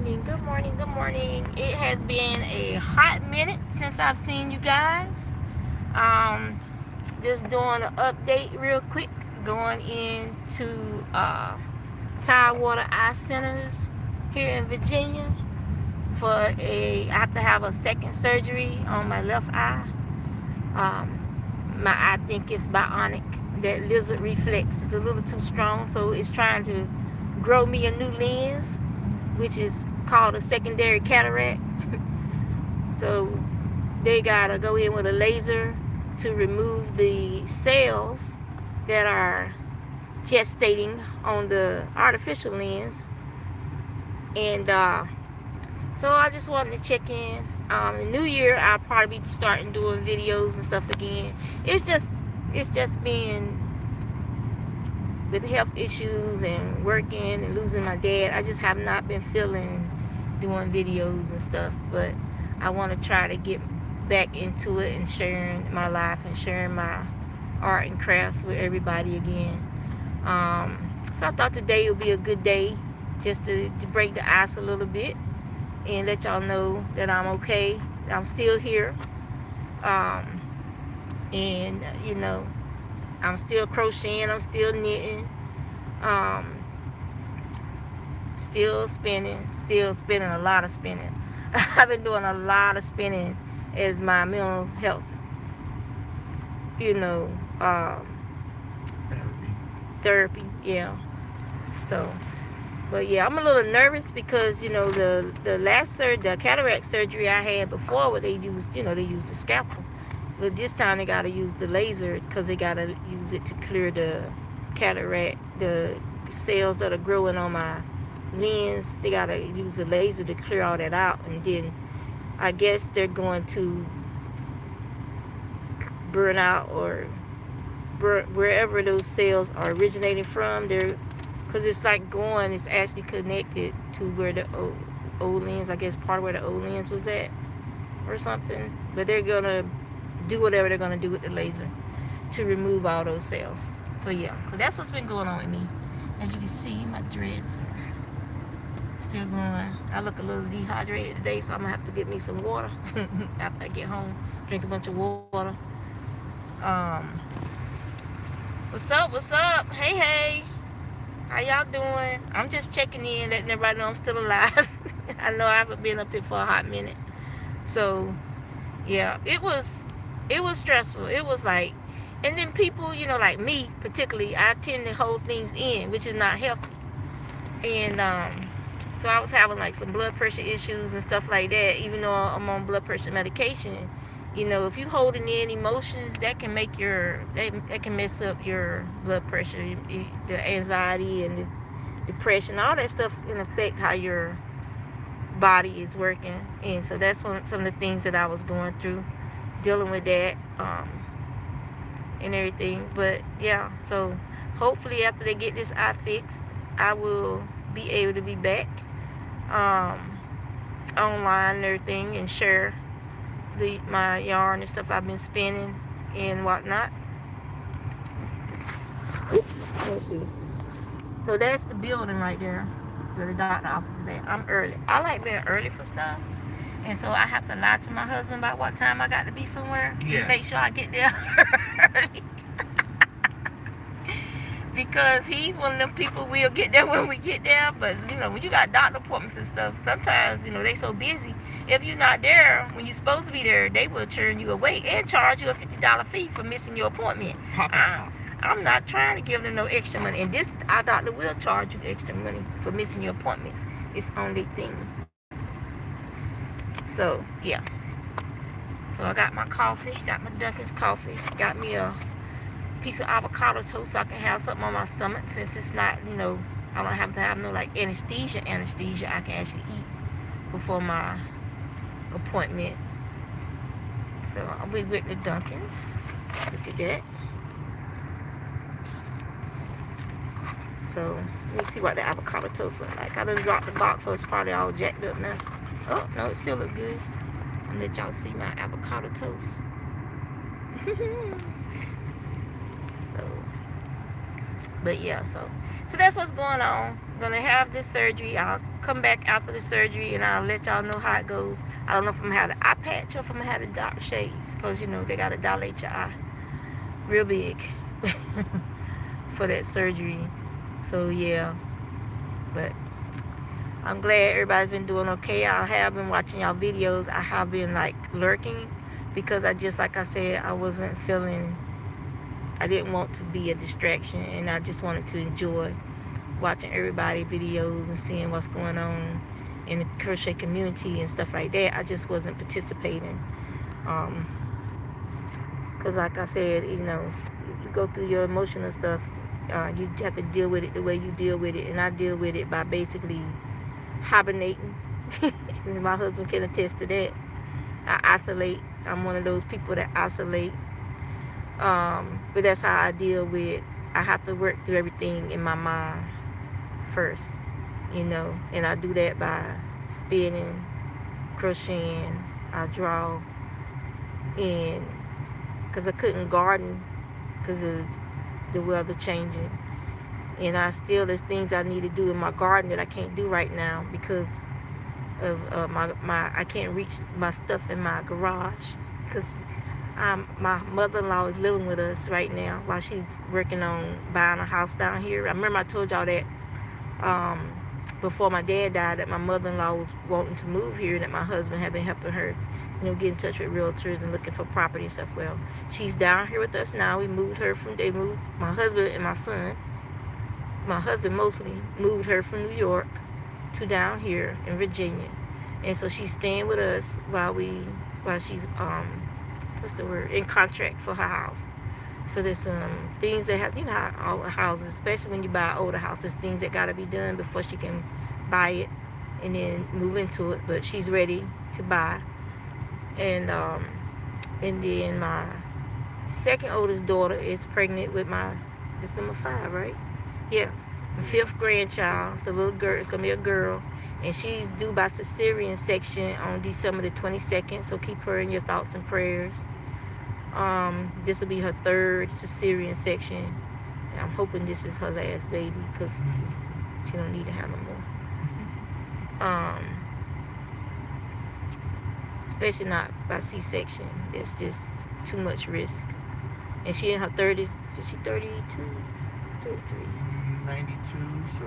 morning, good morning, good morning. It has been a hot minute since I've seen you guys. Um, just doing an update real quick, going into Tidewater Eye Centers here in Virginia I have to have a second surgery on my left eye. My eye think it's bionic. That lizard reflex is a little too strong, so it's trying to grow me a new lens, which is called a secondary cataract. So they gotta go in with a laser to remove the cells that are gestating on the artificial lens. And so I just wanted to check in. The new year I'll probably be starting doing videos and stuff again. It's just been with health issues and working and losing my dad. I just have not been feeling doing videos and stuff, but I want to try to get back into it and sharing my life and sharing my art and crafts with everybody again. So I thought today would be a good day just to break the ice a little bit and let y'all know that I'm okay. I'm still here. And I'm still crocheting, I'm still knitting, um, still spinning a lot of spinning. I've been doing a lot of spinning as my mental health, you know, therapy, yeah. So, but yeah, I'm a little nervous because the cataract surgery I had before, where they used the scalpel, but this time they gotta use the laser because they gotta use it to clear the cataract, the cells that are growing on my lens. They gotta use the laser to clear all that out, and then I guess they're going to burn out or wherever those cells are originating from. Because it's actually connected to where the old lens, I guess part of where the old lens was at or something. But they're gonna do whatever they're gonna do with the laser to remove all those cells. So yeah, so that's what's been going on with me. As you can see, my dreads are still growing. I look a little dehydrated today, so I'm gonna have to get me some water after I get home. Drink a bunch of water. Um, what's up? What's up? Hey, hey. How y'all doing? I'm just checking in, letting everybody know I'm still alive. I know I haven't been up here for a hot minute. So, yeah, it was stressful. It was like, and then people, like me particularly, I tend to hold things in, which is not healthy. And so I was having like some blood pressure issues and stuff like that. Even though I'm on blood pressure medication, if you holding in emotions, that can that can mess up your blood pressure, the anxiety and the depression, all that stuff can affect how your body is working. And so that's some of the things that I was going through, dealing with that, and everything. But yeah, so hopefully after they get this eye fixed, I will be able to be back online and everything, and share my yarn and stuff I've been spinning and whatnot. Oops, let's see. So that's the building right there where the doctor office is at. I'm early. I like being early for stuff. And so I have to lie to my husband about what time I got to be somewhere. Yeah. Make sure I get there early. Because he's one of them people, we'll get there when we get there. But, when you got doctor appointments and stuff, sometimes, they so busy. If you're not there when you're supposed to be there, they will turn you away and charge you a $50 fee for missing your appointment. I'm not trying to give them no extra money. And our doctor will charge you extra money for missing your appointments. It's only thing. So, yeah. So I got my coffee, got my Dunkin's coffee, got me a piece of avocado toast so I can have something on my stomach, since it's not, I don't have to have no like anesthesia. I can actually eat before my appointment. So I'll be with the Dunkin's. Look at that. So let me see what the avocado toast looks like. I done dropped the box, so it's probably all jacked up now. Oh no, it still look good. I'll let y'all see my avocado toast. But yeah, so that's what's going on. I'm gonna have this surgery. I'll come back after the surgery and I'll let y'all know how it goes. I don't know if I'm gonna have the eye patch or if I'm gonna have the dark shades, because you know they gotta dilate your eye real big for that surgery. So yeah, but I'm glad everybody's been doing okay. I have been watching y'all videos. I have been like lurking because I just, like I said, I wasn't feeling, I didn't want to be a distraction, and I just wanted to enjoy watching everybody videos and seeing what's going on in the crochet community and stuff like that. I just wasn't participating. Because like I said, you know, you go through your emotional stuff, you have to deal with it the way you deal with it, and I deal with it by basically hibernating. My husband can attest to that. I isolate. I'm one of those people that isolate. But that's how I deal with, I have to work through everything in my mind first, you know, and I do that by spinning, crocheting, I draw, and because I couldn't garden because of the weather changing, and there's things I need to do in my garden that I can't do right now because of I can't reach my stuff in my garage, because my mother-in-law is living with us right now while she's working on buying a house down here. I remember I told y'all that before my dad died, that my mother-in-law was wanting to move here, and that my husband had been helping her, you know, get in touch with realtors and looking for property and stuff. Well, she's down here with us now. They moved my husband and my son. My husband mostly moved her from New York to down here in Virginia, and so she's staying with us while she's in contract for her house. So there's some things that have, you know, how all houses, especially when you buy an older house, there's things that got to be done before she can buy it and then move into it. But she's ready to buy. And then my second oldest daughter is pregnant with this number 5, right? Yeah, my 5th grandchild. It's a little girl. It's gonna be a girl, and she's due by cesarean section on December the 22nd. So keep her in your thoughts and prayers. This will be her 3rd cesarean section, and I'm hoping this is her last baby, because she don't need to have no more. Especially not by C-section. It's just too much risk. And she in her 30s. Is she 32? 33? 92, so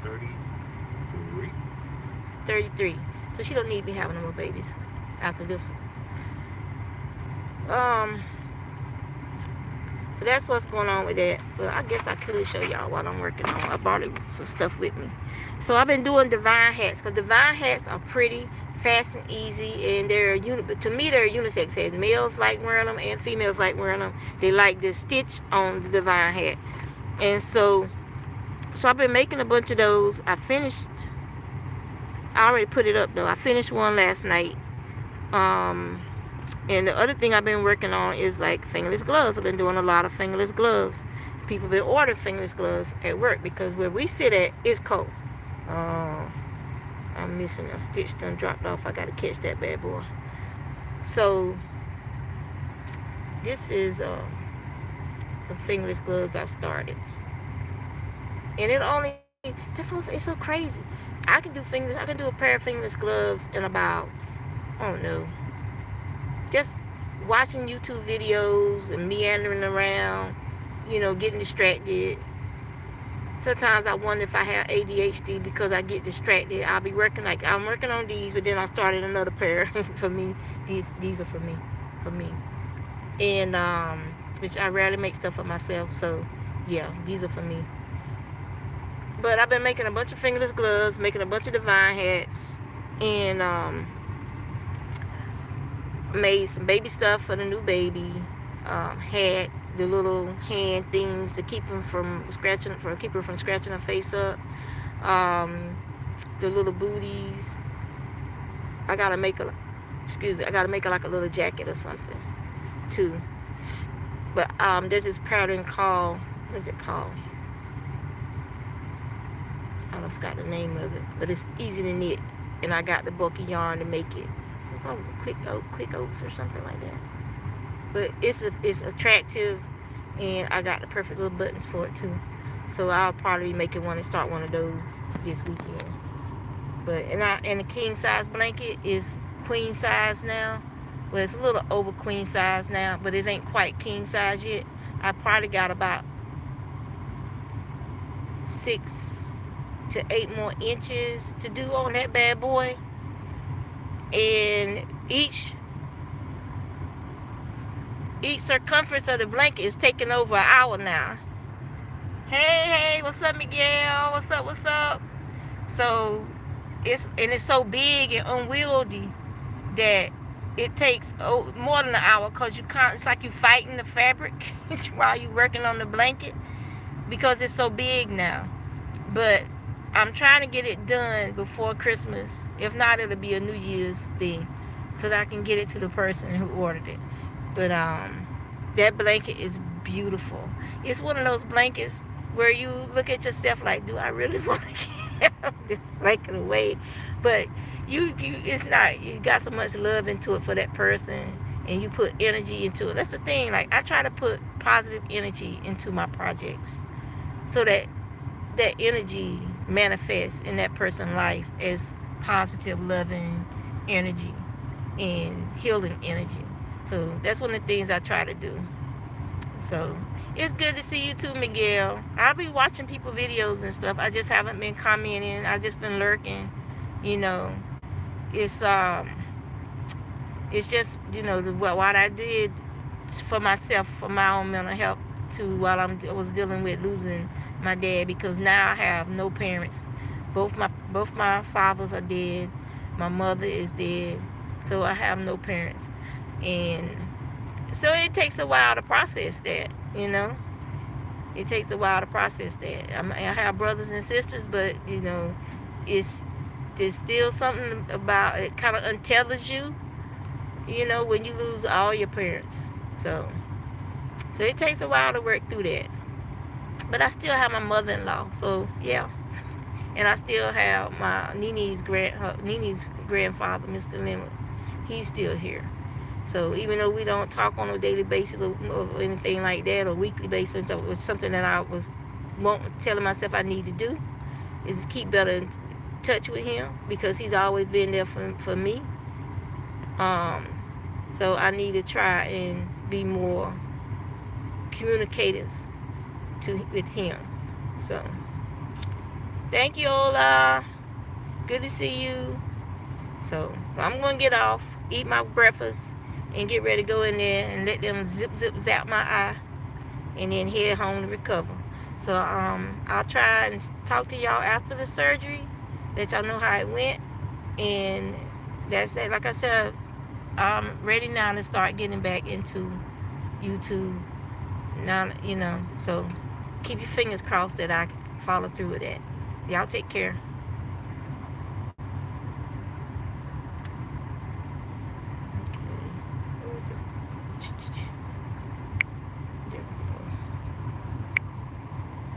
33. 33. So she don't need to be having no more babies after this. So that's what's going on with that. But I guess I could show y'all what I'm working on. I brought some stuff with me. So I've been doing divine hats, because divine hats are pretty, fast and easy, and to me they're unisex hats. Males like wearing them and females like wearing them. They like the stitch on the divine hat. And so I've been making a bunch of those. I already put it up though. I finished one last night. And the other thing I've been working on is like fingerless gloves. I've been doing a lot of fingerless gloves. People been ordering fingerless gloves at work, because where we sit at is cold. I'm missing a stitch done dropped off. I gotta catch that bad boy. So this is some fingerless gloves I started, and it's so crazy. I can do a pair of fingerless gloves in about, I don't know, just watching YouTube videos and meandering around, you know, getting distracted. Sometimes I wonder if I have ADHD because I get distracted. I'll be working, like I'm working on these, but then I started another pair for me. These are for me. And which I rarely make stuff for myself, so yeah, these are for me. But I've been making a bunch of fingerless gloves, making a bunch of divine hats, and made some baby stuff for the new baby. Had the little hand things to keep her from scratching her face up. The little booties. I gotta make like a little jacket or something too. But there's this pattern called, what is it called? I forgot the name of it, but it's easy to knit, and I got the bulky yarn to make it. It's called quick oats or something like that. But it's attractive, and I got the perfect little buttons for it too. So I'll probably be making one and start one of those this weekend. But and the king size blanket is queen size now. Well, it's a little over queen size now, but it ain't quite king size yet. I probably got about 6 to 8 more inches to do on that bad boy. And each circumference of the blanket is taking over an hour now. Hey, what's up, Miguel? What's up? So it's so big and unwieldy that it takes more than an hour, because you can't. It's like you fighting the fabric while you working on the blanket, because it's so big now. But I'm trying to get it done before Christmas. If not, it'll be a New Year's thing, so that I can get it to the person who ordered it. But that blanket is beautiful. It's one of those blankets where you look at yourself like, do I really want to give this blanket away? But it's not. You got so much love into it for that person, and you put energy into it. That's the thing. Like, I try to put positive energy into my projects, so that energy manifests in that person's life as positive, loving energy and healing energy. So that's one of the things I try to do. So it's good to see you too, Miguel. I'll be watching people videos and stuff. I just haven't been commenting. I've just been lurking. You know, it's just, what I did for myself, for my own mental health too, while I was dealing with losing my dad, because now I have no parents. Both my fathers are dead. My mother is dead. So I have no parents. And so it takes a while to process that, It takes a while to process that. I have brothers and sisters, but, there's still something about it, kind of untethers you, when you lose all your parents. So it takes a while to work through that. But I still have my mother-in-law, so yeah. And I still have my Nini's grandfather, Mr. Leonard. He's still here. So even though we don't talk on a daily basis or anything like that, or weekly basis, it was something that I was telling myself I need to do, is keep better in touch with him, because he's always been there for me. So I need to try and be more communicative with him. So thank you, Ola. Good to see you. So I'm gonna get off, eat my breakfast, and get ready to go in there and let them zip zap my eye, and then head home to recover. So I'll try and talk to y'all after the surgery, let y'all know how it went. And that's that. Like I said, I'm ready now to start getting back into YouTube now, so keep your fingers crossed that I follow through with that. Y'all take care.